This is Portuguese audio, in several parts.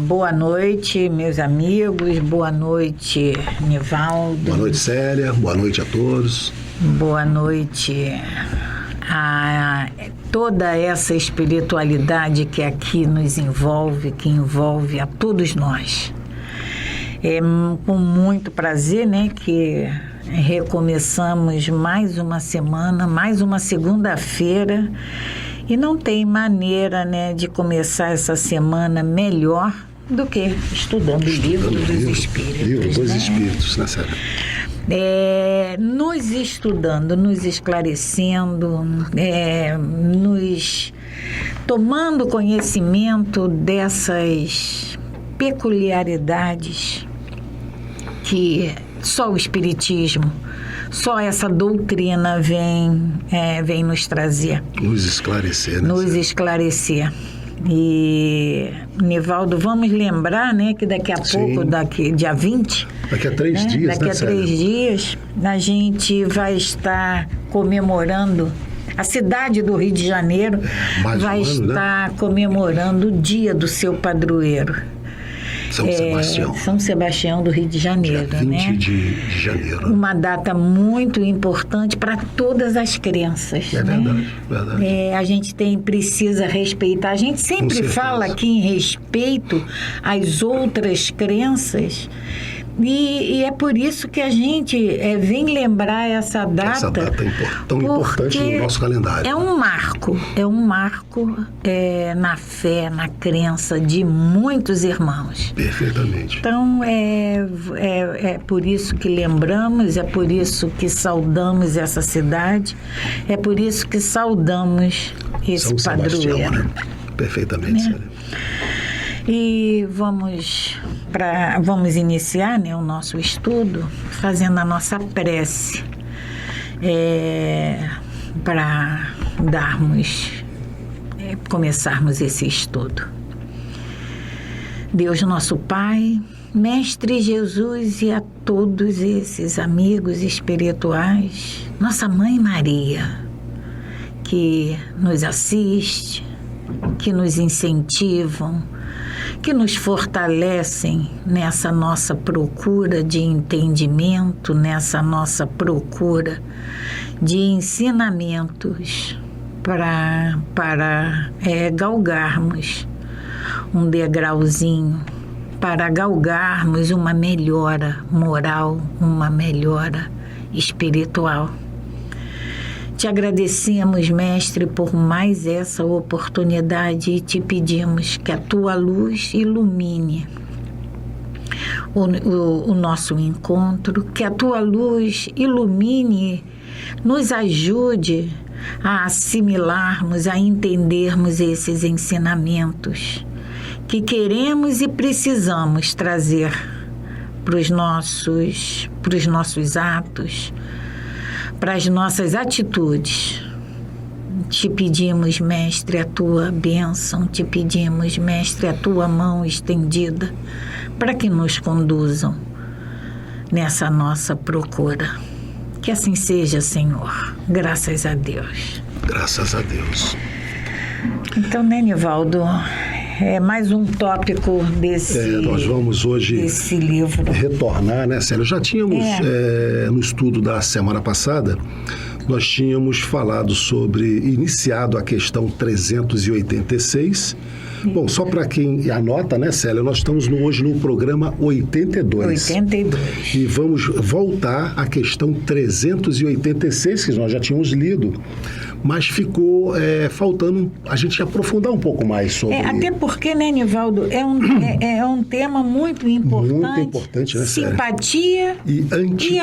Boa noite, meus amigos. Boa noite, Nivaldo. Boa noite, Célia. Boa noite a todos. Boa noite a toda essa espiritualidade que aqui nos envolve, que envolve a todos nós. É com muito prazer, né, que recomeçamos mais uma semana, mais uma segunda-feira. E não tem maneira, né, de começar essa semana melhor do que estudando o livro dos Espíritos. Livro dos Espíritos, né, Célia? Nos estudando, nos esclarecendo, nos tomando conhecimento dessas peculiaridades que só o Espiritismo, só essa doutrina vem nos trazer. Nos esclarecer, né? Nos esclarecer. E, Nivaldo, vamos lembrar, né, que daqui a pouco, dia 20... Daqui a 3 dias, daqui a 3 dias, a gente vai estar comemorando... A cidade do Rio de Janeiro vai estar comemorando o dia do seu padroeiro. São Sebastião do Rio de Janeiro, dia 20 né? de janeiro. Uma data muito importante para todas as crenças. Verdade. A gente precisa respeitar. A gente sempre fala aqui em respeito às outras crenças. E é por isso que a gente vem lembrar essa data. Essa data tão importante no nosso calendário. É um marco na fé, na crença de muitos irmãos. Perfeitamente. Então, é por isso que lembramos, é por isso que saudamos essa cidade, é por isso que saudamos esse padroeiro. Né? Perfeitamente, Célia. E vamos iniciar, né, o nosso estudo fazendo a nossa prece para começarmos esse estudo. Deus nosso Pai, Mestre Jesus e a todos esses amigos espirituais, nossa Mãe Maria, que nos assiste, que nos incentivam, que nos fortalecem nessa nossa procura de entendimento, nessa nossa procura de ensinamentos para galgarmos um degrauzinho, para galgarmos uma melhora moral, uma melhora espiritual. Te agradecemos, Mestre, por mais essa oportunidade e te pedimos que a tua luz ilumine o nosso encontro, que a tua luz ilumine, nos ajude a assimilarmos, a entendermos esses ensinamentos que queremos e precisamos trazer para os nossos atos, para as nossas atitudes. Te pedimos, Mestre, a tua bênção, te pedimos, Mestre, a tua mão estendida para que nos conduzam nessa nossa procura. Que assim seja, Senhor. Graças a Deus. Graças a Deus. Então, né, Nivaldo? É mais um tópico nós vamos hoje desse livro. Retornar, né, Célia? Já tínhamos, no estudo da semana passada, nós tínhamos falado iniciado a questão 386. Bom, só para quem anota, né, Célia? Nós estamos hoje no programa 82. 82. E vamos voltar à questão 386, que nós já tínhamos lido. Mas ficou faltando a gente aprofundar um pouco mais sobre... até porque, né, Nivaldo, é um tema muito importante. Muito importante, né, simpatia e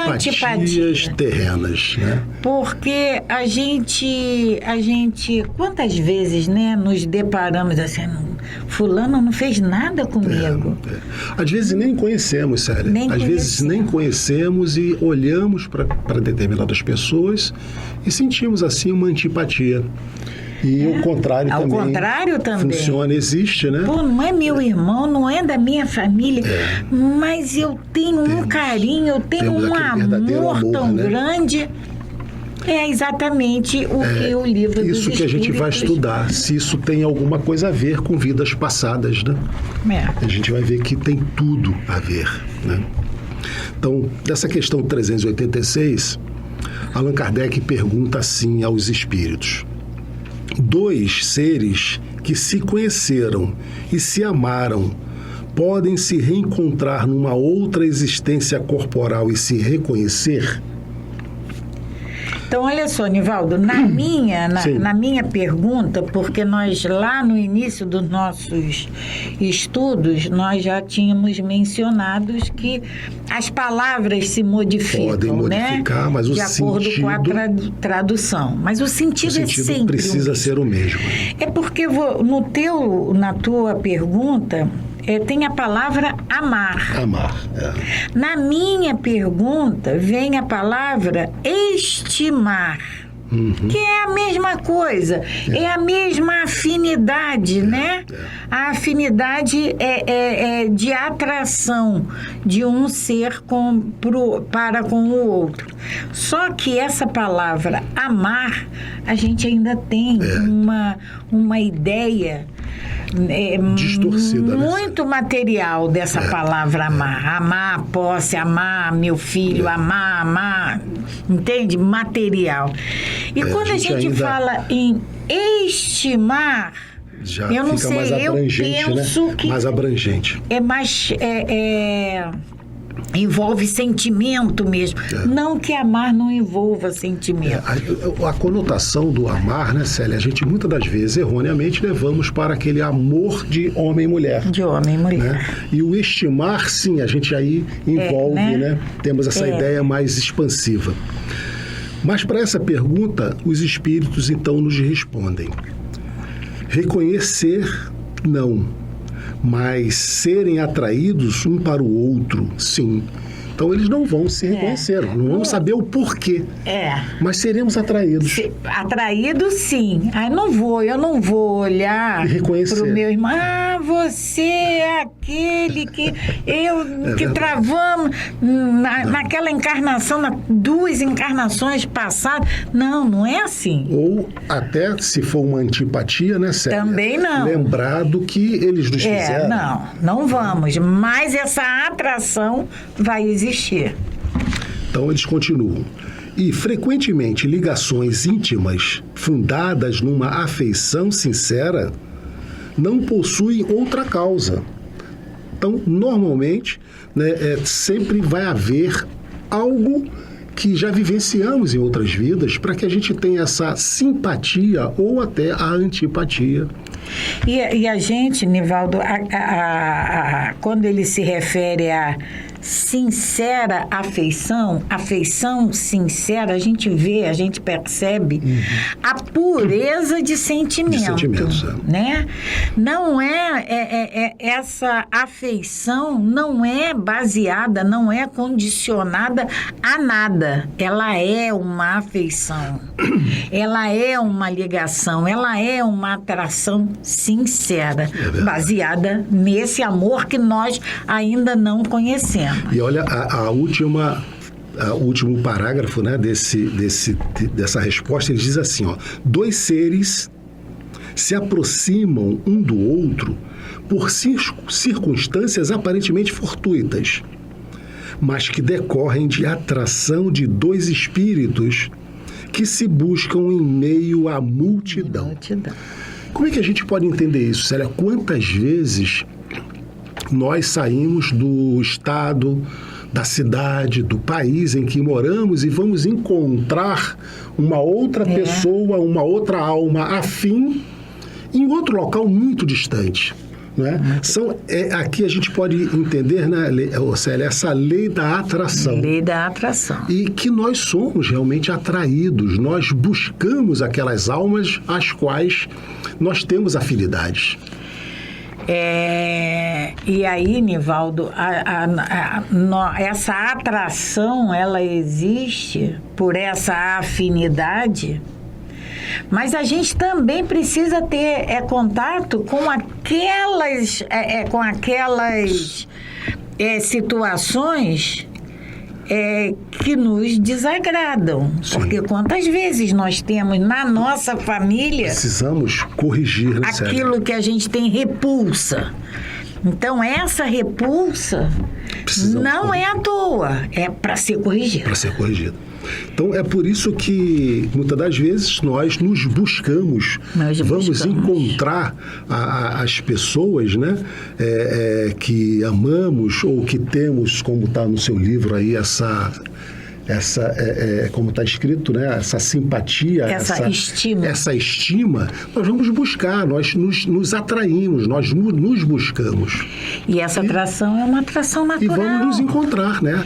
antipatias terrenas, né? Porque a gente quantas vezes, né, nos deparamos assim, fulano não fez nada comigo. Às vezes nem conhecemos, Célia. Às vezes nem conhecemos e olhamos para determinadas pessoas e sentimos assim uma antipatia. E o contrário Ao também. contrário também. Funciona, existe, né? Pô, não é meu irmão, não é da minha família, mas eu tenho um carinho, eu tenho um amor tão grande. É exatamente o que o livro dos Isso que a gente vai estudar, se isso tem alguma coisa a ver com vidas passadas, né? A gente vai ver que tem tudo a ver, né? Então, dessa questão 386, Allan Kardec pergunta assim aos espíritos: dois seres que se conheceram e se amaram podem se reencontrar numa outra existência corporal e se reconhecer? Então, olha só, Nivaldo, na minha pergunta, porque nós lá no início dos nossos estudos, nós já tínhamos mencionado que as palavras se modificam, podem modificar, né? mas o de acordo sentido, com a tradução. Mas o sentido é sempre precisa ser o mesmo. É porque na tua pergunta tem a palavra amar. Amar, Na minha pergunta vem a palavra estimar. Que é a mesma coisa, é a mesma afinidade, né? A afinidade é de atração de um ser para com o outro. Só que essa palavra amar, a gente ainda tem uma ideia distorcida, muito material dessa palavra amar. Amar a posse, amar meu filho, amar, entende? Material. E quando a gente fala em estimar, já eu não fica sei, mais abrangente, eu penso, né? Que mais abrangente. É mais envolve sentimento mesmo. Não que amar não envolva sentimento. A conotação do amar, né, Célia? A gente muitas das vezes, erroneamente, levamos para aquele amor de homem e mulher. De homem e mulher. Né? E o estimar, sim, a gente aí envolve, né? Temos essa ideia mais expansiva. Mas para essa pergunta, os espíritos então nos respondem: reconhecer, não. Mas serem atraídos um para o outro, sim. Então, eles não vão se reconhecer, não vão saber o porquê. Mas seremos atraídos. Atraídos, sim. Aí eu não vou olhar para o meu irmão. Você é aquele que que travamos naquela encarnação, duas encarnações passadas. Não é assim. Ou até, se for uma antipatia, né, Célia? Também não. Lembrar do que eles nos fizeram. Não vamos. Mas essa atração vai existir. Então, eles continuam. E, frequentemente, ligações íntimas, fundadas numa afeição sincera, não possuem outra causa. Então, normalmente, né, sempre vai haver algo que já vivenciamos em outras vidas para que a gente tenha essa simpatia ou até a antipatia. E a gente, Nivaldo, quando ele se refere a sincera afeição sincera, a gente percebe a pureza de sentimento, né? Não essa afeição não é baseada, não é condicionada a nada. Ela é uma afeição, ela é uma ligação, ela é uma atração sincera, baseada nesse amor que nós ainda não conhecemos. E olha, o último parágrafo, né, dessa resposta, ele diz assim, ó: dois seres se aproximam um do outro por circunstâncias aparentemente fortuitas, mas que decorrem de atração de dois espíritos que se buscam em meio à multidão. Como é que a gente pode entender isso, Célia? Quantas vezes nós saímos do estado, da cidade, do país em que moramos e vamos encontrar uma outra pessoa, uma outra alma afim em outro local muito distante, né? Aqui a gente pode entender, né, Célia, essa lei da atração. Lei da atração. E que nós somos realmente atraídos, nós buscamos aquelas almas às quais nós temos afinidades. E aí, Nivaldo, essa atração, ela existe por essa afinidade, mas a gente também precisa ter contato com aquelas situações que nos desagradam. Sim. Porque quantas vezes nós temos na nossa família... Precisamos corrigir, né, aquilo Célia? que a gente tem repulsa. Então, essa repulsa não é à toa, é para ser corrigida. Para ser corrigida. Então, é por isso que, muitas das vezes, nós nos buscamos, vamos encontrar as pessoas, né, que amamos ou que temos, como está no seu livro aí, como está escrito, né? Essa simpatia, essa estima, nós vamos buscar, nós nos atraímos, nós nos buscamos. E essa atração é uma atração natural. E vamos nos encontrar, né?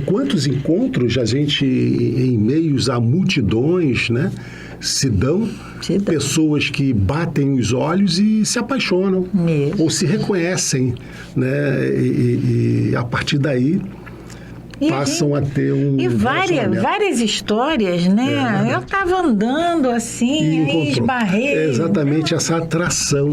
Quantos encontros a gente, em meios a multidões, né, se dão pessoas que batem os olhos e se apaixonam, ou se reconhecem, né? E a partir daí passam a ter um... E várias histórias, né? Eu estava andando assim, aí esbarrei. Exatamente essa atração.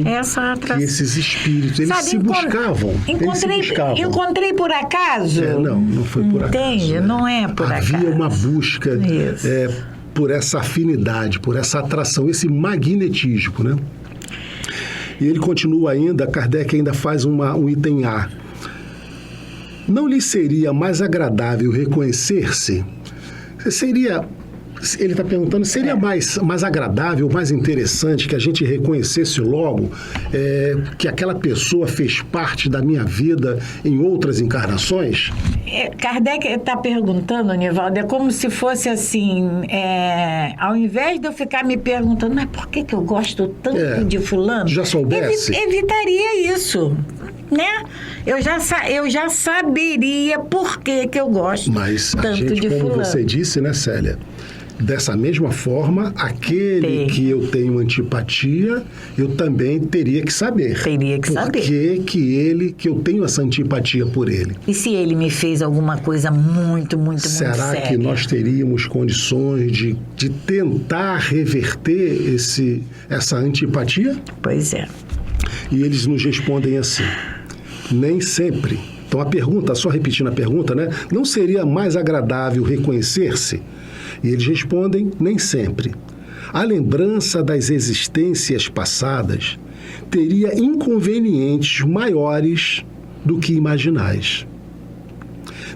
Que esses espíritos, eles se buscavam. Encontrei por acaso? Não foi por acaso. Entende? Não é por acaso. Havia uma busca por essa afinidade, por essa atração, esse magnetismo, né? E ele continua ainda, Kardec ainda faz um item A. Não lhe seria mais agradável reconhecer-se? Ele está perguntando, seria mais agradável, mais interessante que a gente reconhecesse logo que aquela pessoa fez parte da minha vida em outras encarnações? Kardec está perguntando, Nivaldo, é como se fosse assim, ao invés de eu ficar me perguntando, mas por que eu gosto tanto de fulano? Já soubesse? Evitaria isso. Né? Eu já saberia por que eu gosto tanto de fulano. Como você disse, né, Célia? Dessa mesma forma, aquele que eu tenho antipatia, eu também teria que saber. Por que eu tenho essa antipatia por ele? E se ele me fez alguma coisa muito, muito, muito séria? Será que nós teríamos condições de tentar reverter essa antipatia? Pois é. E eles nos respondem assim: nem sempre. Então, só repetindo a pergunta, né? Não seria mais agradável reconhecer-se? E eles respondem: nem sempre. A lembrança das existências passadas teria inconvenientes maiores do que imaginais.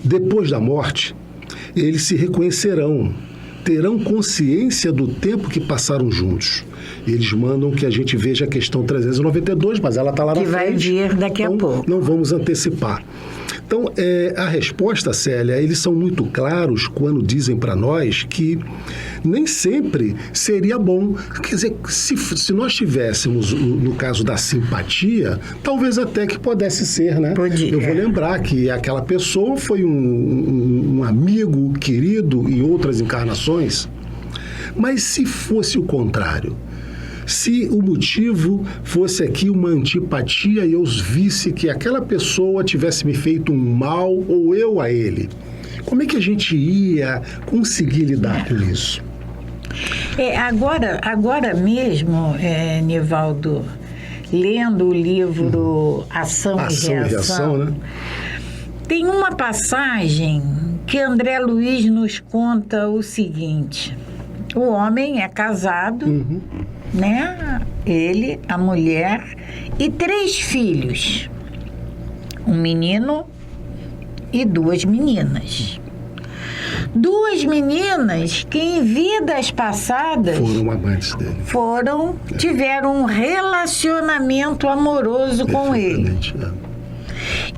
Depois da morte, eles se reconhecerão, terão consciência do tempo que passaram juntos. Eles mandam que a gente veja a questão 392, mas ela está lá na frente. Que vai vir daqui a pouco. Não vamos antecipar. Então, a resposta, Célia, eles são muito claros quando dizem para nós que nem sempre seria bom. Quer dizer, se nós tivéssemos, no caso da simpatia, talvez até que pudesse ser, né? Eu vou lembrar que aquela pessoa foi um amigo querido em outras encarnações. Mas se fosse o contrário, se o motivo fosse aqui uma antipatia e eu visse que aquela pessoa tivesse me feito um mal ou eu a ele, como é que a gente ia conseguir lidar com isso? Agora mesmo, Nivaldo, lendo o livro Ação e Reação, né? Tem uma passagem que André Luiz nos conta o seguinte: o homem é casado, né? Ele, a mulher e 3 filhos. Um menino e 2 meninas. 2 meninas que em vidas passadas foram amantes dele. Tiveram um relacionamento amoroso com ele.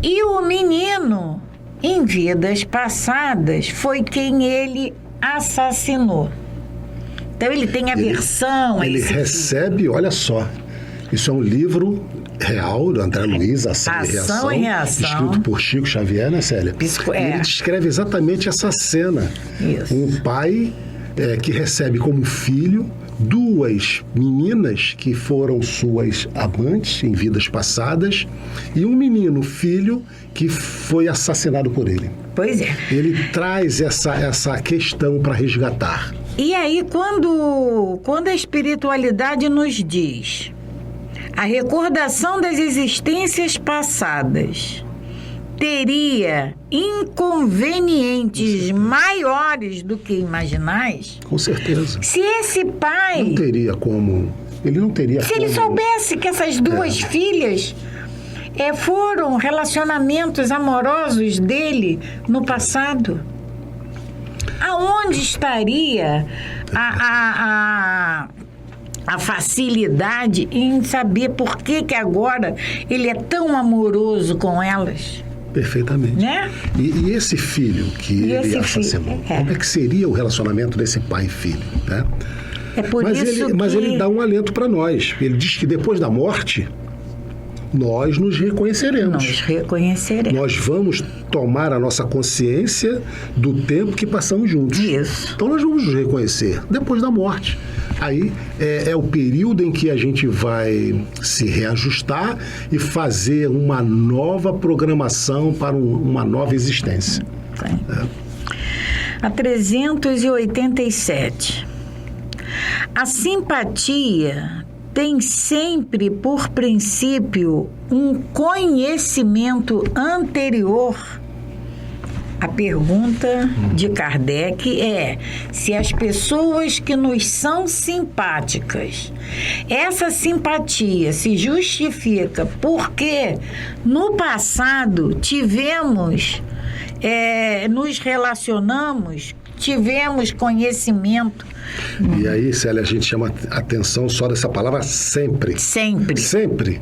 E o menino, em vidas passadas, foi quem ele assassinou. Então, ele tem aversão a esse Ele recebe, olha só, isso é um livro real, do André Luiz, Ação e Reação, escrito por Chico Xavier, né, Célia? Ele descreve exatamente essa cena. Isso. Um pai que recebe como filho 2 meninas que foram suas amantes em vidas passadas e um menino, filho, que foi assassinado por ele. Pois é. Ele traz essa questão para resgatar. E aí, quando a espiritualidade nos diz a recordação das existências passadas teria inconvenientes maiores do que imaginais? Com certeza. Se esse pai... Não teria como... Ele não teria Se ele soubesse que essas duas filhas foram relacionamentos amorosos dele no passado, aonde estaria a facilidade em saber por que agora ele é tão amoroso com elas? Perfeitamente. Né? E esse filho que ele assassinou, como é que seria o relacionamento desse pai e filho? Né? É por mas ele dá um alento para nós. Ele diz que depois da morte, nós nos reconheceremos. Nós vamos tomar a nossa consciência do tempo que passamos juntos. Isso. Então nós vamos nos reconhecer depois da morte. Aí é o período em que a gente vai se reajustar e fazer uma nova programação para uma nova existência. A 387. A simpatia tem sempre por princípio um conhecimento anterior. A pergunta de Kardec é se as pessoas que nos são simpáticas, essa simpatia se justifica porque no passado nos relacionamos, tivemos conhecimento. E aí, Célia, a gente chama atenção só dessa palavra sempre. Sempre. Sempre.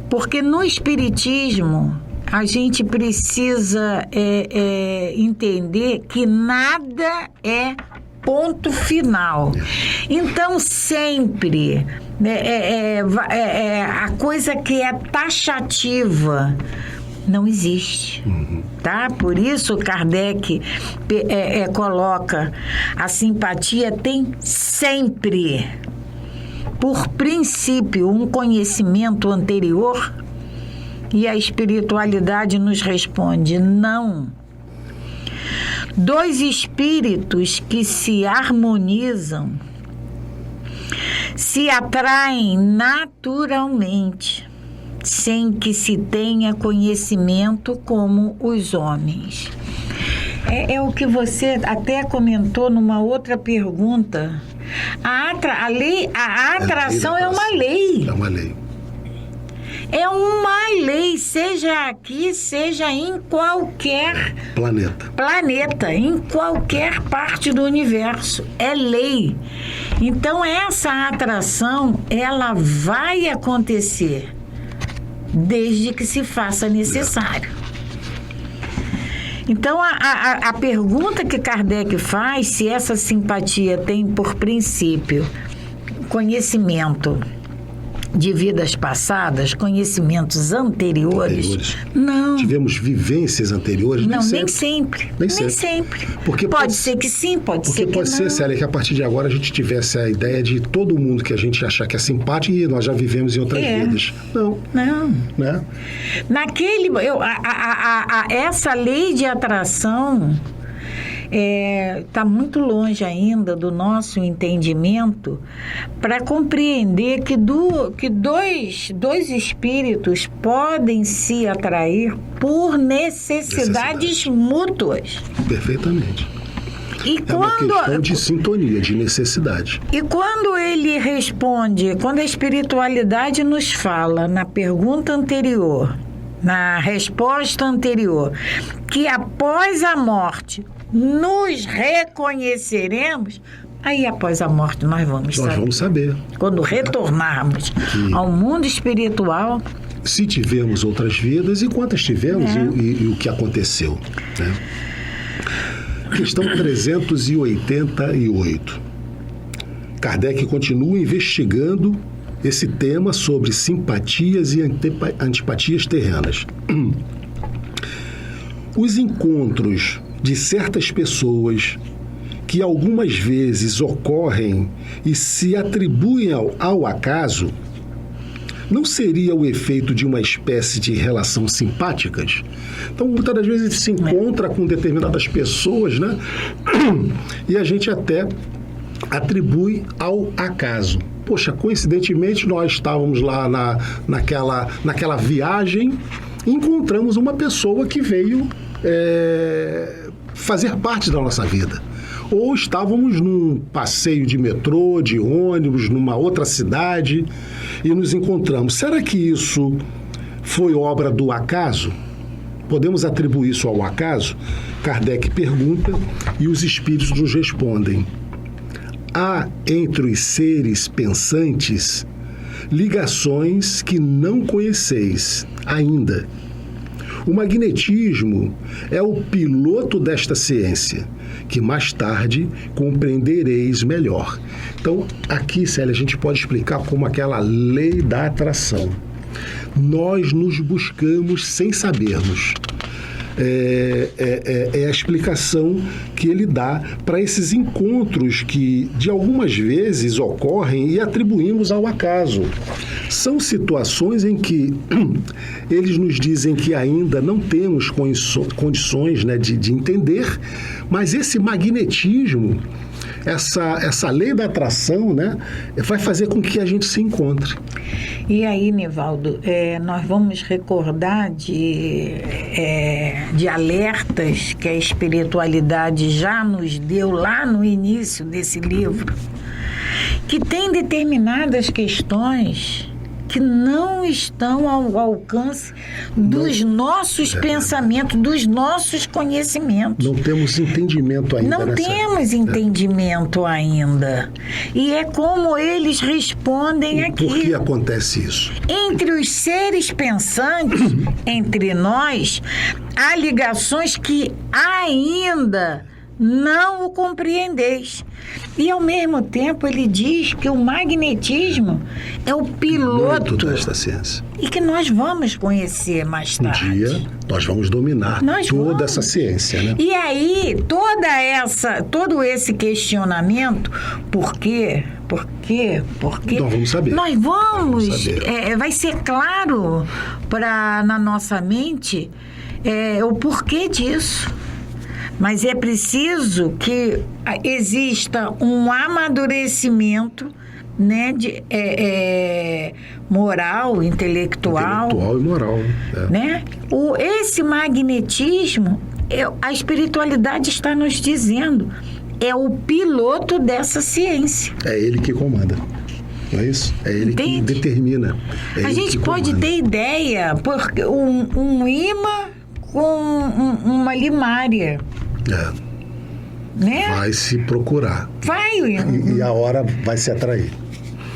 Porque no Espiritismo a gente precisa entender que nada é ponto final. Então, sempre a coisa que é taxativa não existe, tá? Por isso Kardec coloca a simpatia tem sempre, por princípio, um conhecimento anterior. E a espiritualidade nos responde: não. Dois espíritos que se harmonizam se atraem naturalmente, sem que se tenha conhecimento como os homens. É o que você até comentou numa outra pergunta. A atração é uma lei. É uma lei. É uma lei, seja aqui, seja em qualquer planeta, em qualquer parte do universo. É lei. Então, essa atração, ela vai acontecer desde que se faça necessário. Então, a pergunta que Kardec faz, se essa simpatia tem por princípio conhecimento de vidas passadas, conhecimentos anteriores. Não. Tivemos vivências anteriores? Não, nem sempre. Nem sempre. Porque pode ser que sim, pode ser que não. Porque pode ser, Célia, que a partir de agora a gente tivesse a ideia de todo mundo que a gente achar que é simpático e nós já vivemos em outras vidas. Não. Né? Essa lei de atração está muito longe ainda do nosso entendimento para compreender que dois espíritos podem se atrair por necessidades mútuas. Perfeitamente. Uma questão de sintonia, de necessidade. E quando ele responde, quando a espiritualidade nos fala na pergunta anterior, na resposta anterior, que após a morte nos reconheceremos, aí após a morte nós vamos saber. Quando retornarmos ao mundo espiritual, se tivemos outras vidas e quantas tivemos e o que aconteceu, né? Questão 388. Kardec continua investigando esse tema sobre simpatias e antipatias terrenas. Os encontros de certas pessoas que algumas vezes ocorrem e se atribuem ao acaso, não seria o efeito de uma espécie de relação simpáticas? Então, muitas das vezes a gente se encontra com determinadas pessoas, né? E a gente até atribui ao acaso. Poxa, coincidentemente nós estávamos lá naquela viagem encontramos uma pessoa que veio fazer parte da nossa vida. Ou estávamos num passeio de metrô, de ônibus, numa outra cidade e nos encontramos. Será que isso foi obra do acaso? Podemos atribuir isso ao acaso? Kardec pergunta e os espíritos nos respondem. Há entre os seres pensantes ligações que não conheceis ainda. O magnetismo é o piloto desta ciência, que mais tarde compreendereis melhor. Então, aqui, Célia, a gente pode explicar como aquela lei da atração. Nós nos buscamos sem sabermos. É a explicação que ele dá para esses encontros que, de algumas vezes, ocorrem e atribuímos ao acaso. São situações em que eles nos dizem que ainda não temos condições, né, de entender, mas esse magnetismo, essa lei da atração, né, vai fazer com que a gente se encontre. E aí, Nivaldo, nós vamos recordar de alertas que a espiritualidade já nos deu lá no início desse livro, que tem determinadas questões que não estão ao alcance dos nossos pensamentos, dos nossos conhecimentos. Não temos entendimento ainda. Não temos entendimento ainda. E é como eles respondem aqui. Por que acontece isso? Entre os seres pensantes, entre nós, há ligações que ainda não o compreendeis. E, ao mesmo tempo, ele diz que o magnetismo é o piloto desta ciência. E que nós vamos conhecer mais tarde. Um dia, nós vamos dominar toda essa ciência, né? E aí, todo esse questionamento, por quê? Por quê? Nós vamos saber. Nós vamos saber. Vai ser claro na nossa mente o porquê disso. Mas é preciso que exista um amadurecimento, né, moral, intelectual. Intelectual e moral. Né? Esse magnetismo, a espiritualidade está nos dizendo, é o piloto dessa ciência. É ele que comanda. Não é isso? É ele que determina. A gente pode ter ideia, porque um imã com uma limária. Né? Vai se procurar. E a hora vai se atrair.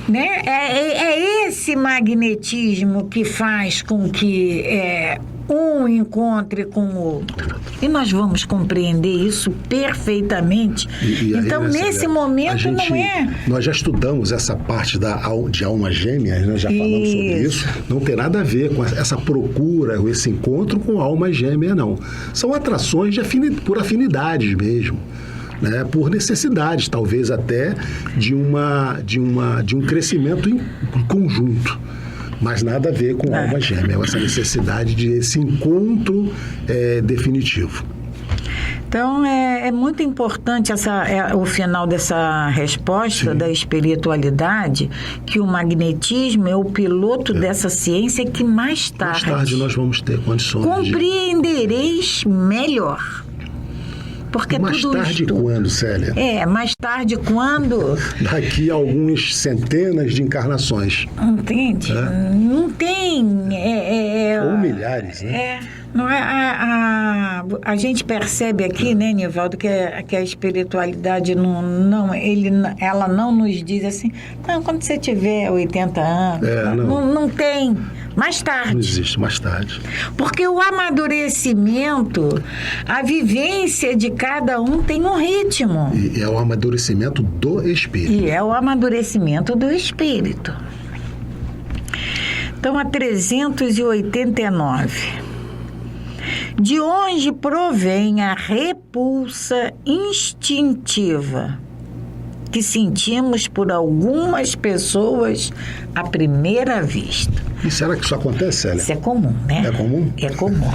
Né? É esse magnetismo que faz com que um encontre com o outro. E nós vamos compreender isso perfeitamente. Então, nesse momento, não é... Nós já estudamos essa parte de alma gêmea, nós já falamos sobre isso. Não tem nada a ver com essa procura, esse encontro com alma gêmea, não. São atrações por afinidades mesmo. Né, por necessidades, talvez até de um crescimento em conjunto, mas nada a ver com alma gêmea, essa necessidade esse encontro definitivo. Então, é muito importante o final dessa resposta da espiritualidade, que o magnetismo é o piloto dessa ciência que mais tarde nós vamos ter condições compreendereis melhor. Porque mais tarde quando, Célia? Mais tarde quando... Daqui a algumas centenas de encarnações. Entende? Não tem... Ou milhares, né? Não é, a gente percebe aqui, né, Nivaldo, que a espiritualidade ela não nos diz assim, não, quando você tiver 80 anos, não tem. Mais tarde. Não existe, mais tarde. Porque o amadurecimento, a vivência de cada um tem um ritmo. E é o amadurecimento do espírito. Então, a 389. De onde provém a repulsa instintiva que sentimos por algumas pessoas à primeira vista? E será que isso acontece, Célia? Isso é comum, né? É comum? É comum.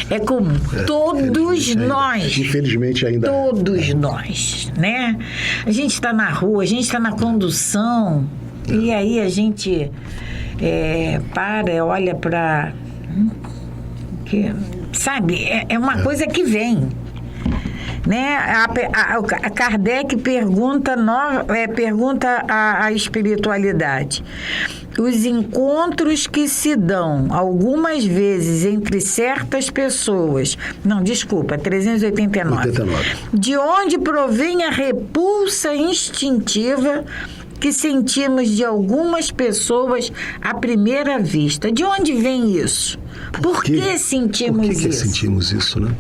É comum. Todos nós. Infelizmente ainda. Todos nós, né? A gente está na rua, a gente está na condução, e aí a gente olha para Sabe, é uma coisa que vem. Né? A Kardec pergunta à espiritualidade. Os encontros que se dão algumas vezes entre certas pessoas... Não, desculpa, 389. 89. De onde provém a repulsa instintiva que sentimos de algumas pessoas à primeira vista? De onde vem isso? Por que sentimos isso? Por que sentimos isso, né?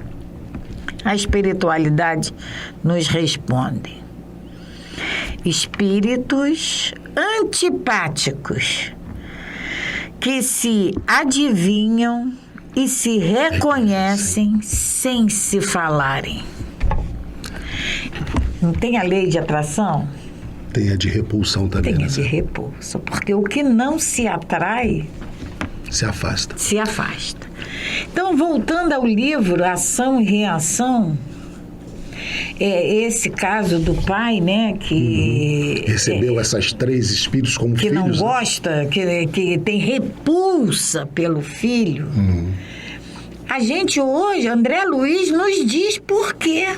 A espiritualidade nos responde. Espíritos antipáticos que se adivinham e se reconhecem sem se falarem. Não tem a lei de atração? Tem a de repulsão também. Tem a de repulsa, porque o que não se atrai... Se afasta. Se afasta. Então, voltando ao livro Ação e Reação, esse caso do pai, né, que... recebeu esses 3 espíritos como que filhos. Que não gosta, né? que tem repulsa pelo filho. A gente hoje, André Luiz nos diz por quê.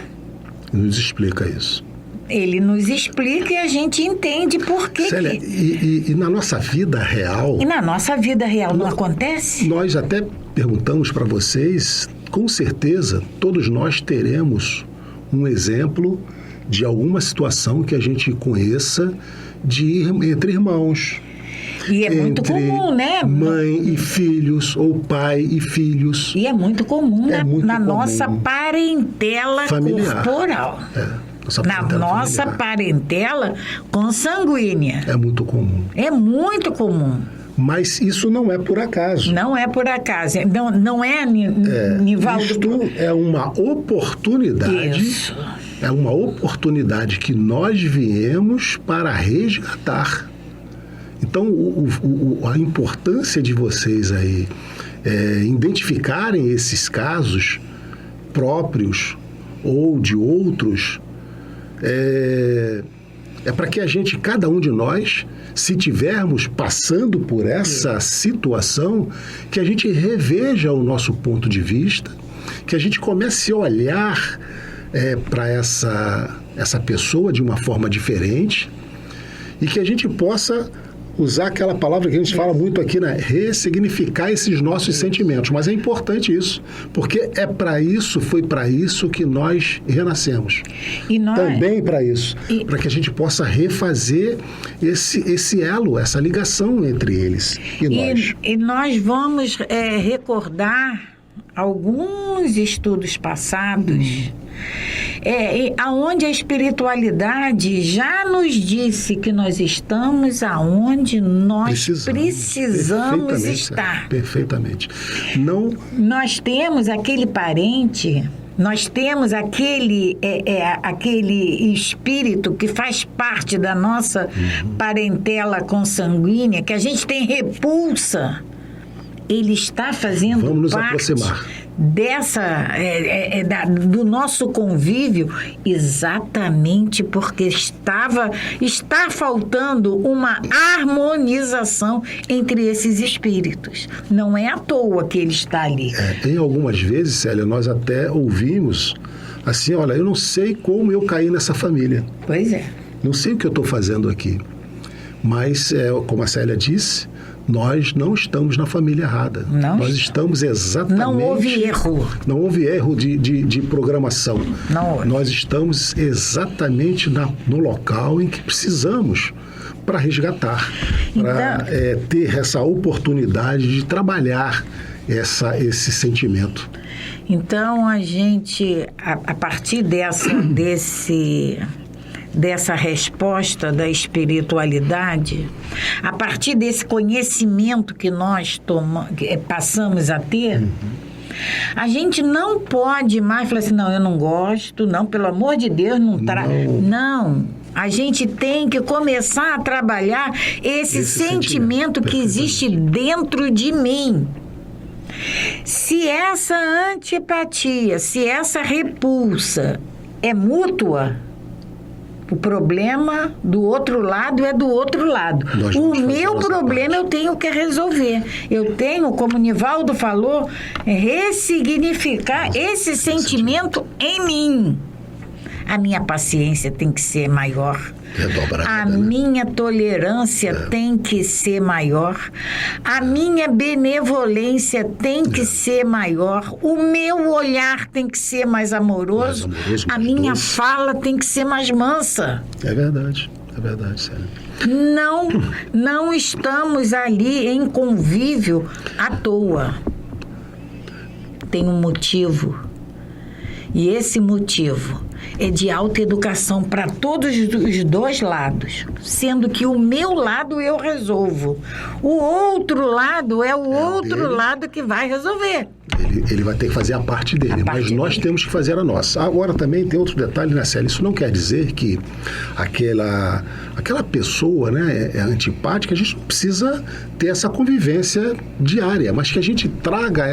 Nos explica isso. Ele nos explica e a gente entende por quê. Célia, e na nossa vida real... E na nossa vida real não acontece? Nós até perguntamos para vocês, com certeza, todos nós teremos um exemplo de alguma situação que a gente conheça entre irmãos. E é muito comum, né? Mãe e filhos, ou pai e filhos. E é muito comum na nossa parentela familiar. Corporal. Na nossa parentela consanguínea. É muito comum. É muito comum. Mas isso não é por acaso. Não é por acaso. Não é, Nivaldo? Isto é uma oportunidade. Isso. É uma oportunidade que nós viemos para resgatar. Então, a importância de vocês aí identificarem esses casos próprios ou de outros é para que a gente, cada um de nós, se tivermos passando por essa situação, que a gente reveja o nosso ponto de vista, que a gente comece a olhar para essa pessoa de uma forma diferente e que a gente possa usar aquela palavra que a gente fala muito aqui, né? Ressignificar esses nossos sentimentos. Mas é importante isso, porque foi para isso que nós renascemos. E nós... Também para isso, para que a gente possa refazer esse elo, essa ligação entre eles e nós. E nós vamos recordar alguns estudos passados aonde a espiritualidade já nos disse que nós estamos aonde nós precisamos estar. Perfeitamente. Nós temos aquele parente, nós temos aquele espírito que faz parte da nossa parentela consanguínea, que a gente tem repulsa. Ele está fazendo Vamos nos parte aproximar do nosso convívio, exatamente porque está faltando uma harmonização entre esses espíritos. Não é à toa que ele está ali. Em algumas vezes, Célia, nós até ouvimos assim, olha, eu não sei como eu caí nessa família. Pois é. Não sei o que eu estou fazendo aqui. Mas, como a Célia disse, nós não estamos na família errada. Nós estamos exatamente... Não houve erro. Não houve erro de programação. Não houve. Nós estamos exatamente no local em que precisamos para resgatar, para ter essa oportunidade de trabalhar esse sentimento. Então, a gente, a partir dessa resposta da espiritualidade, a partir desse conhecimento que nós passamos a ter, a gente não pode mais falar assim, não, eu não gosto, não, pelo amor de Deus, não. A gente tem que começar a trabalhar esse sentimento que existe dentro de mim. Se essa antipatia, se essa repulsa é mútua, O problema do outro lado é do outro lado. O meu problema eu tenho que resolver. Eu tenho, como o Nivaldo falou, ressignificar esse sentimento em mim. A minha paciência tem que ser maior. A minha tolerância tem que ser maior. A minha benevolência tem que ser maior. O meu olhar tem que ser mais amoroso. A minha fala tem que ser mais mansa. É verdade, Célia. Não estamos ali em convívio à toa. Tem um motivo. E esse motivo é de autoeducação para todos os dois lados, sendo que o meu lado eu resolvo. O outro lado é o outro lado que vai resolver. Ele vai ter que fazer a parte dele, mas nós temos que fazer a nossa. Agora também tem outro detalhe, né, Célia? Isso não quer dizer que aquela pessoa, né, é antipática, a gente não precisa ter essa convivência diária, mas que a gente traga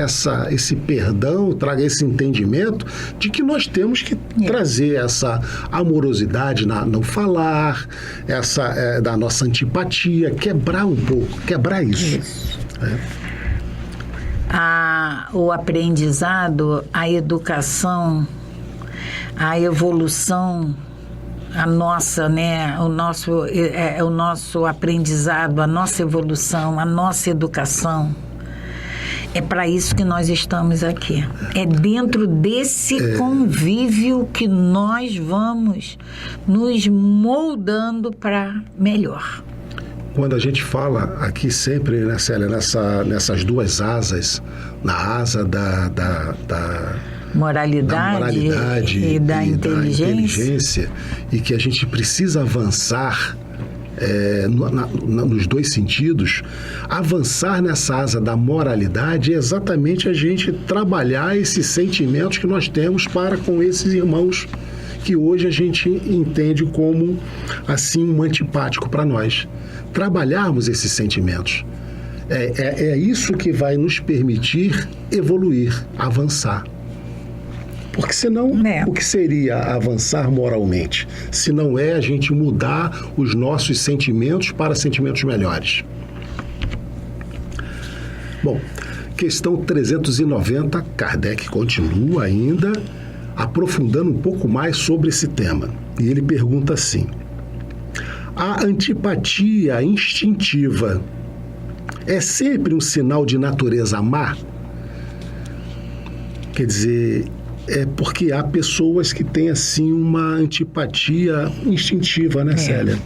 esse perdão, traga esse entendimento de que nós temos que trazer essa amorosidade no falar, da nossa antipatia, quebrar um pouco, quebrar isso. O aprendizado, a educação, a evolução, a nossa, né, o nosso aprendizado, a nossa evolução, a nossa educação, é para isso que nós estamos aqui. É dentro desse convívio que nós vamos nos moldando para melhor. Quando a gente fala aqui sempre, né, Célia, nessas duas asas, na asa da moralidade e da inteligência, e que a gente precisa avançar nos dois sentidos, avançar nessa asa da moralidade é exatamente a gente trabalhar esses sentimentos que nós temos para com esses irmãos que hoje a gente entende como, assim, um antipático para nós. Trabalharmos esses sentimentos. É isso que vai nos permitir evoluir, avançar. Porque senão, o que seria avançar moralmente? Se não é a gente mudar os nossos sentimentos para sentimentos melhores. Bom, questão 390, Kardec continua ainda aprofundando um pouco mais sobre esse tema. E ele pergunta assim: a antipatia instintiva é sempre um sinal de natureza má? Quer dizer, é porque há pessoas que têm, assim, uma antipatia instintiva, né, Célia?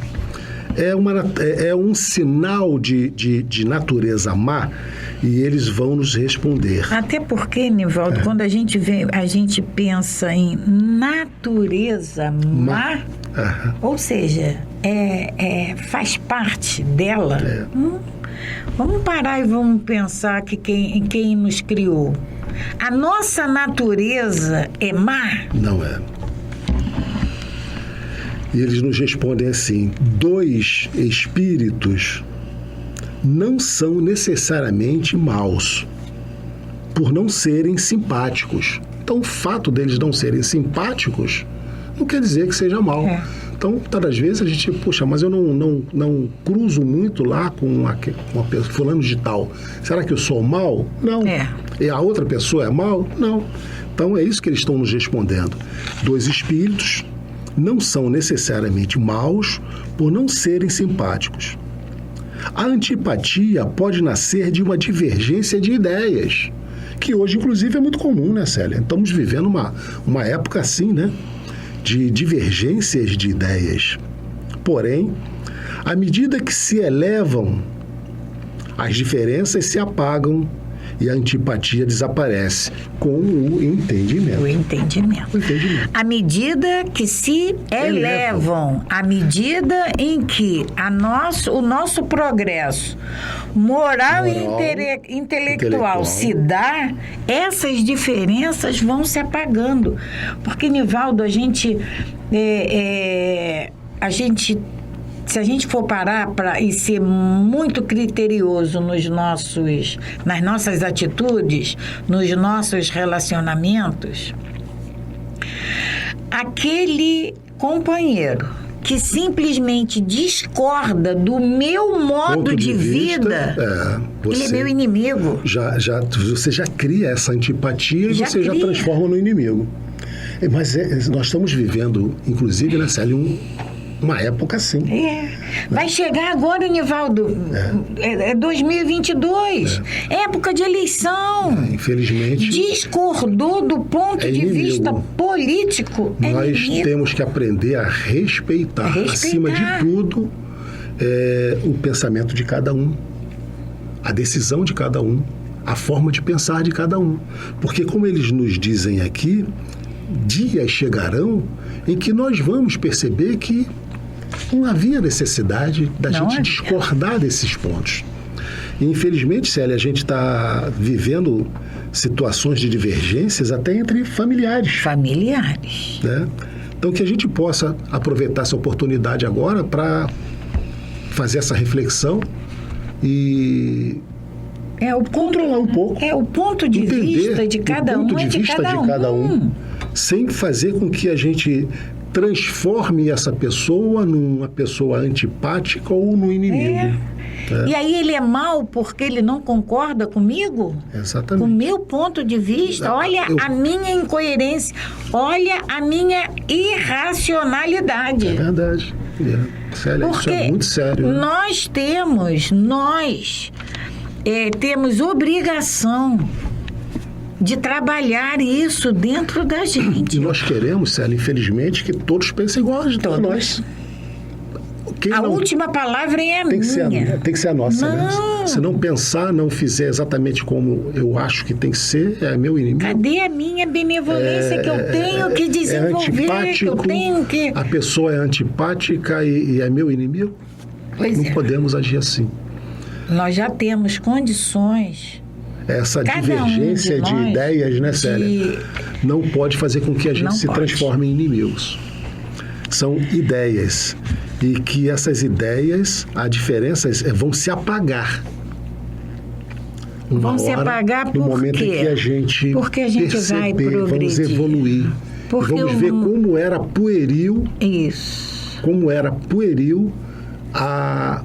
É um sinal de natureza má, e eles vão nos responder. Até porque, Nivaldo, quando a gente pensa em natureza má, ou seja, faz parte dela. Vamos parar e vamos pensar que quem nos criou. A nossa natureza é má? Não é. E eles nos respondem assim: dois espíritos não são necessariamente maus, por não serem simpáticos. Então, o fato deles não serem simpáticos não quer dizer que seja mal. Então, muitas das vezes a gente, mas eu não cruzo muito lá com uma pessoa, fulano de tal. Será que eu sou mal? Não. E a outra pessoa é mal? Não. Então, é isso que eles estão nos respondendo. Dois espíritos não são necessariamente maus por não serem simpáticos. A antipatia pode nascer de uma divergência de ideias, que hoje, inclusive, é muito comum, né, Célia? Estamos vivendo uma época assim, né, de divergências de ideias. Porém, à medida que se elevam, as diferenças se apagam e a antipatia desaparece com o entendimento. O entendimento. À medida que se elevam, à medida em que o nosso progresso moral e intelectual se dá, essas diferenças vão se apagando. Porque, Nivaldo, se a gente for parar e ser muito criterioso nas nossas atitudes, nos nossos relacionamentos, aquele companheiro que simplesmente discorda do meu modo de vida, ele é meu inimigo. Você já cria essa antipatia e você já transforma no inimigo. Mas nós estamos vivendo, inclusive, né, Célia, uma época assim. Vai chegar agora, Nivaldo, 2022, época de eleição. Infelizmente. Discordou do ponto de vista político. Nós temos que aprender a respeitar, acima de tudo, o pensamento de cada um, a decisão de cada um, a forma de pensar de cada um. Porque, como eles nos dizem aqui, dias chegarão em que nós vamos perceber que não havia necessidade da gente discordar desses pontos. E, infelizmente, Célia, a gente está vivendo situações de divergências até entre familiares. Né? Então, que a gente possa aproveitar essa oportunidade agora para fazer essa reflexão e controlar um pouco. O ponto de vista de cada um é de cada um. Sem fazer com que a gente transforme essa pessoa numa pessoa antipática ou no inimigo. E aí ele é mau porque ele não concorda comigo? Exatamente. Com o meu ponto de vista, olha a minha incoerência, olha a minha irracionalidade. É verdade. Célia, isso é muito sério. Né? Nós temos obrigação de trabalhar isso dentro da gente. E nós queremos, Célia, infelizmente, que todos pensem igual a nós. Última palavra é a minha. Tem que ser a nossa, né? Se não pensar, não fizer exatamente como eu acho que tem que ser, é meu inimigo. Cadê a minha benevolência que eu tenho que desenvolver, que eu tenho que... A pessoa é antipática e é meu inimigo? Não podemos agir assim. Nós já temos condições... Essa divergência de ideias, né, Célia? Não pode fazer com que a gente se transforme em inimigos. São ideias. E que essas ideias, a diferença vão se apagar. Vão se apagar por quê? No momento em que a gente porque a gente vai progredir. Vamos evoluir. Vamos ver como era pueril. Isso. Como era pueril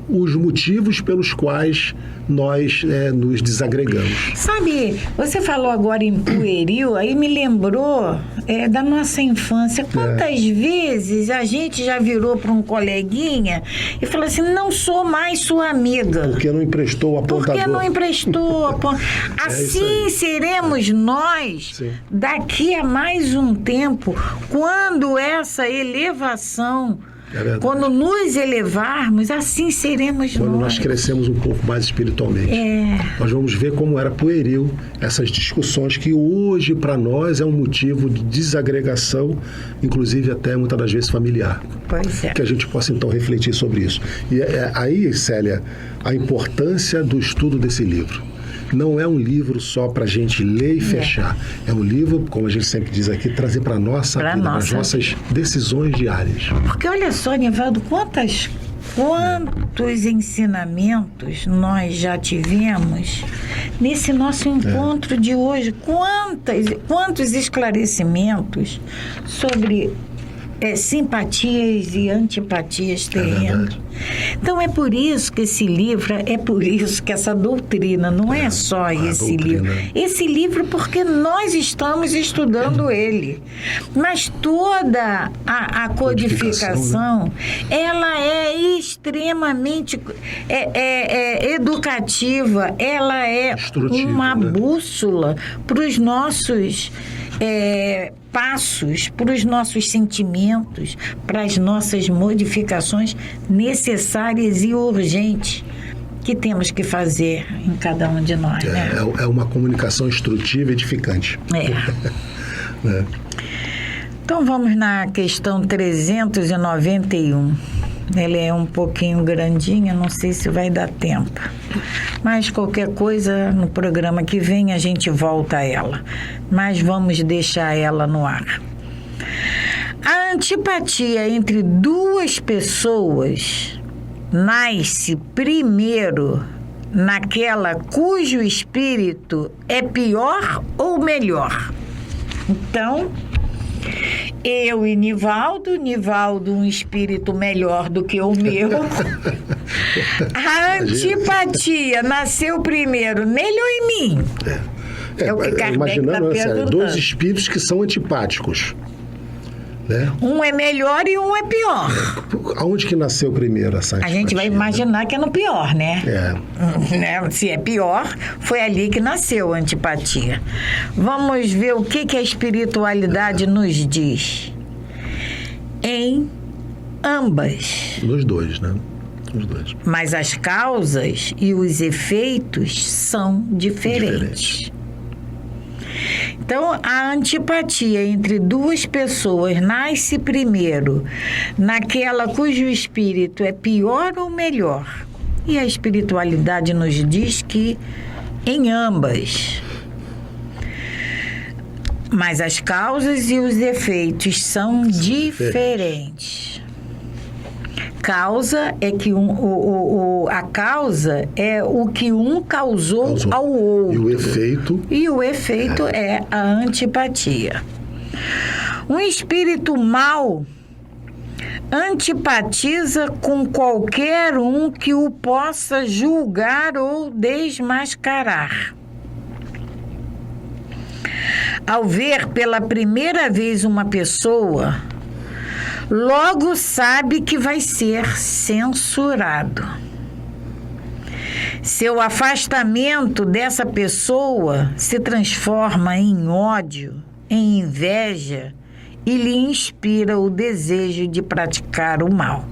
os motivos pelos quais nós nos desagregamos. Sabe, você falou agora em pueril, aí me lembrou da nossa infância. Quantas vezes a gente já virou para um coleguinha e falou assim, não sou mais sua amiga. Porque não emprestou o apontador. Porque não emprestou o apontador. Assim seremos nós daqui a mais um tempo, quando essa elevação... Quando nos elevarmos, assim seremos nós. Quando nós crescemos um pouco mais espiritualmente. Nós vamos ver como era pueril essas discussões que hoje, para nós, é um motivo de desagregação, inclusive até muitas das vezes familiar. Pois é. Que a gente possa, então, refletir sobre isso. E aí, Célia, a importância do estudo desse livro. Não é um livro só para a gente ler e fechar. É um livro, como a gente sempre diz aqui, trazer para a nossa vida, para as nossas decisões diárias. Porque olha só, Nivaldo, quantos ensinamentos nós já tivemos nesse nosso encontro de hoje. Quantos esclarecimentos sobre simpatias e antipatias terrenas. Então é por isso que esse livro, é por isso que essa doutrina, não é só esse livro. Esse livro porque nós estamos estudando ele. Mas toda a codificação, né? Ela é extremamente educativa, ela é uma bússola para os nossos passos, para os nossos sentimentos, para as nossas modificações necessárias e urgentes que temos que fazer em cada um de nós. Né? É uma comunicação instrutiva e edificante. Então vamos na questão 391. Ela é um pouquinho grandinha, não sei se vai dar tempo. Mas qualquer coisa, no programa que vem, a gente volta a ela. Mas vamos deixar ela no ar. A antipatia entre duas pessoas nasce primeiro naquela cujo espírito é pior ou melhor. Então, eu e Nivaldo, um espírito melhor do que o meu. A antipatia nasceu primeiro nele ou em mim? É o que Kardec está perguntando. Dois espíritos que são antipáticos. Né? Um é melhor e um é pior. Aonde que nasceu primeiro essa antipatia? A gente vai imaginar que é no pior, né? Né? Se é pior, foi ali que nasceu a antipatia. Vamos ver o que a espiritualidade nos diz. Em ambas. Nos dois, né? Os dois. Mas as causas e os efeitos são diferentes. Então, a antipatia entre duas pessoas nasce primeiro naquela cujo espírito é pior ou melhor. E a espiritualidade nos diz que em ambas. Mas as causas e os efeitos são diferentes. Causa é que a causa é o que um causou ao outro. E o efeito é a antipatia. Um espírito mau antipatiza com qualquer um que o possa julgar ou desmascarar. Ao ver pela primeira vez uma pessoa, logo sabe que vai ser censurado. Seu afastamento dessa pessoa se transforma em ódio, em inveja e lhe inspira o desejo de praticar o mal.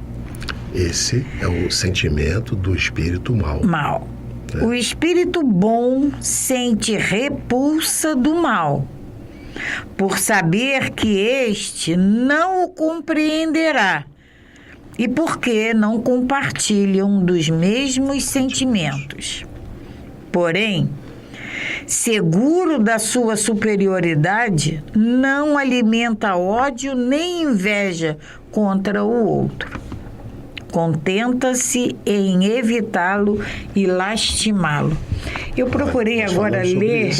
Esse é o sentimento do espírito mau. O espírito bom sente repulsa do mal, por saber que este não o compreenderá e porque não compartilham dos mesmos sentimentos. Porém, seguro da sua superioridade, não alimenta ódio nem inveja contra o outro. Contenta-se em evitá-lo e lastimá-lo. Eu procurei agora ler.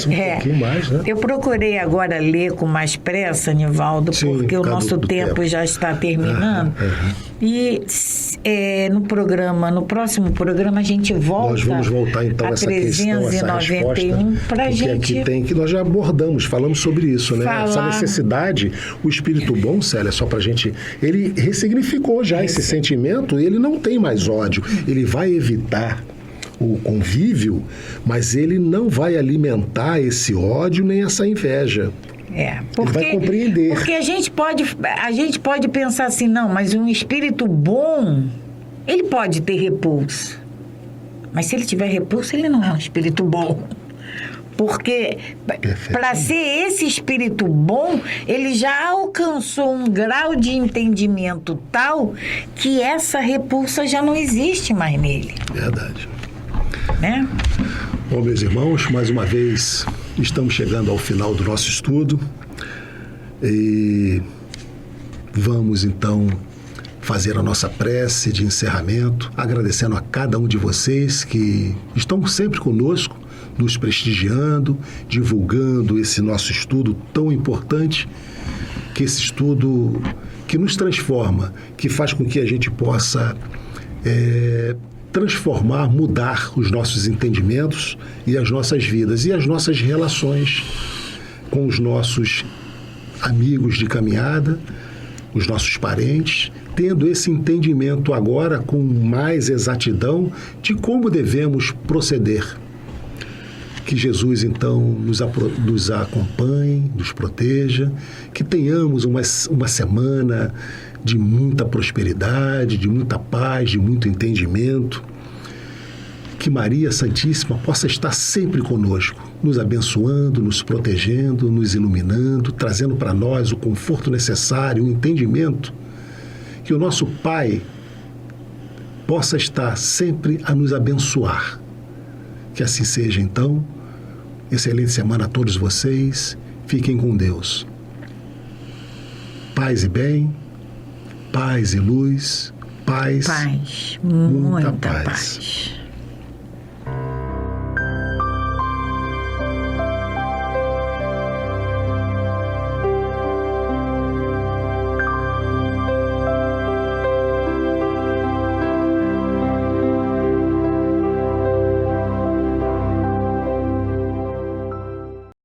Eu procurei agora ler com mais pressa, Nivaldo, porque o nosso tempo já está terminando. E no próximo programa a gente volta. Nós vamos voltar então a essa questão, essa resposta, pra gente. Que nós já abordamos, falamos sobre isso, né? Essa necessidade, o espírito bom, Célia, só pra gente, ele ressignificou já esse sentimento, ele não tem mais ódio, ele vai evitar o convívio, mas ele não vai alimentar esse ódio nem essa inveja. Porque, ele vai compreender. Porque a gente pode pensar assim, não, mas um espírito bom, ele pode ter repulso. Mas se ele tiver repulso, ele não é um espírito bom. Porque para ser esse espírito bom, ele já alcançou um grau de entendimento tal que essa repulsa já não existe mais nele. Verdade. Né? Bom, meus irmãos, mais uma vez estamos chegando ao final do nosso estudo e vamos então fazer a nossa prece de encerramento, agradecendo a cada um de vocês que estão sempre conosco, nos prestigiando, divulgando esse nosso estudo tão importante, que esse estudo que nos transforma, que faz com que a gente possa transformar, mudar os nossos entendimentos e as nossas vidas e as nossas relações com os nossos amigos de caminhada, os nossos parentes, tendo esse entendimento agora com mais exatidão de como devemos proceder. Que Jesus, então, nos acompanhe, nos proteja, que tenhamos uma semana de muita prosperidade, de muita paz, de muito entendimento. Que Maria Santíssima possa estar sempre conosco, nos abençoando, nos protegendo, nos iluminando, trazendo para nós o conforto necessário, o entendimento. Que o nosso Pai possa estar sempre a nos abençoar. Que assim seja, então. Excelente semana a todos vocês. Fiquem com Deus. Paz e bem, paz e luz, paz, muita paz.